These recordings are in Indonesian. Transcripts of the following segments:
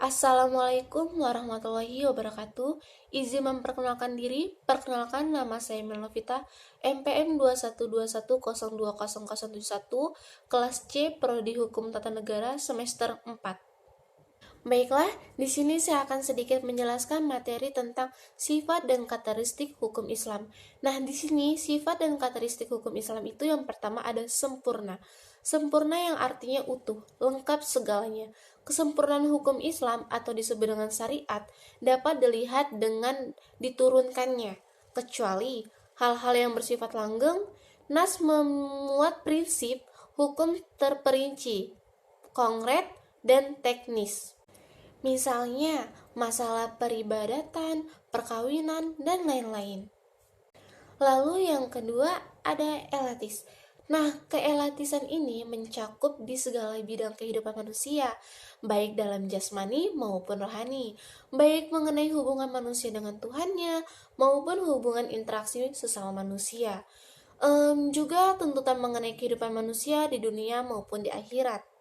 Assalamualaikum warahmatullahi wabarakatuh. Izin memperkenalkan diri, perkenalkan nama saya Melnovita, MPM 2121020071, kelas C, Prodi Hukum Tata Negara, semester 4. Baiklah, di sini saya akan sedikit menjelaskan materi tentang sifat dan karakteristik hukum Islam. Nah, di sini sifat dan karakteristik hukum Islam itu yang pertama ada sempurna. Sempurna yang artinya utuh, lengkap segalanya. Kesempurnaan hukum Islam atau disebut dengan syariat dapat dilihat dengan diturunkannya, kecuali hal-hal yang bersifat langgeng. Nas memuat prinsip hukum terperinci, konkret, dan teknis. Misalnya, masalah peribadatan, perkawinan, dan lain-lain. Lalu yang kedua ada elatis. Nah, keelatisan ini mencakup di segala bidang kehidupan manusia, baik dalam jasmani maupun rohani, baik mengenai hubungan manusia dengan Tuhannya, maupun hubungan interaksi sesama manusia. Juga tuntutan mengenai kehidupan manusia di dunia maupun di akhirat.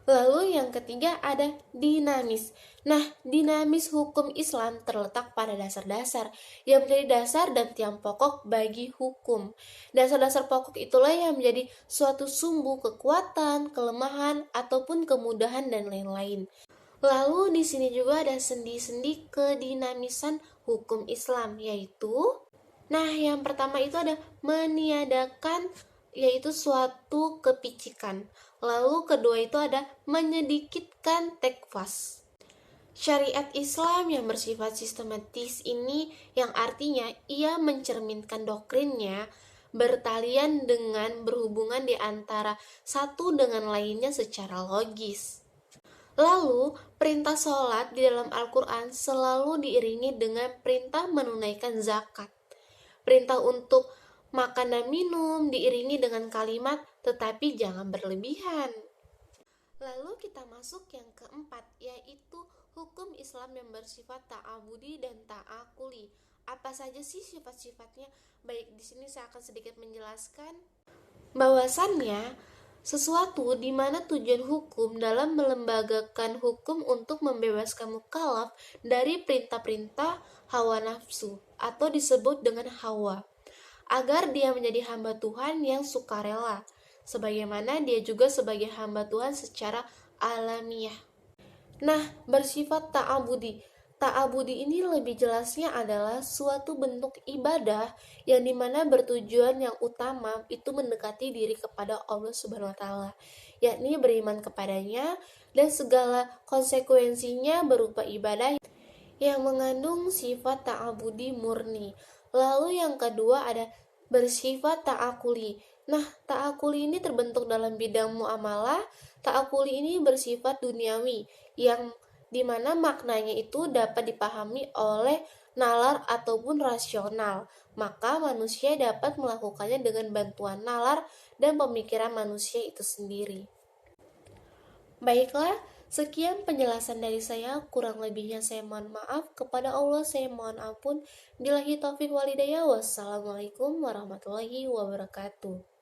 Lalu yang ketiga ada dinamis. Nah, dinamis hukum Islam terletak pada dasar-dasar yang menjadi dasar dan tiang pokok bagi hukum. Dasar-dasar pokok itulah yang menjadi suatu sumbu kekuatan, kelemahan, ataupun kemudahan dan lain-lain. Lalu di sini juga ada sendi-sendi kedinamisan hukum Islam, yaitu yang pertama itu ada meniadakan, yaitu suatu kepicikan. Lalu kedua itu ada menyedikitkan tekfas. Syariat Islam yang bersifat sistematis ini yang artinya ia mencerminkan doktrinnya bertalian dengan berhubungan di antara satu dengan lainnya secara logis. Lalu, perintah sholat di dalam Al-Quran selalu diiringi dengan perintah menunaikan zakat. Perintah untuk makan dan minum diiringi dengan kalimat tetapi jangan berlebihan. Lalu kita masuk yang keempat, yaitu hukum Islam yang bersifat ta'abudi dan ta'akuli. Apa saja sih sifat-sifatnya? Baik, di sini saya akan sedikit menjelaskan bahwasannya sesuatu di mana tujuan hukum dalam melembagakan hukum untuk membebaskan mukallaf dari perintah-perintah hawa nafsu atau disebut dengan hawa, agar dia menjadi hamba Tuhan yang sukarela, sebagaimana dia juga sebagai hamba Tuhan secara alamiah. Nah, bersifat ta'abudi. Ta'abudi ini lebih jelasnya adalah suatu bentuk ibadah yang dimana bertujuan yang utama itu mendekati diri kepada Allah Subhanahu wa Ta'ala, yakni beriman kepadanya dan segala konsekuensinya berupa ibadah yang mengandung sifat ta'abudi murni. Lalu yang kedua ada bersifat ta'akuli. Nah, ta'akuli ini terbentuk dalam bidang muamalah. Ta'akuli ini bersifat duniawi yang dimana maknanya itu dapat dipahami oleh nalar ataupun rasional. Maka manusia dapat melakukannya dengan bantuan nalar dan pemikiran manusia itu sendiri. Baiklah, sekian penjelasan dari saya, kurang lebihnya saya mohon maaf. Kepada Allah saya mohon ampun. Billahi taufik walhidayah. Wassalamualaikum warahmatullahi wabarakatuh.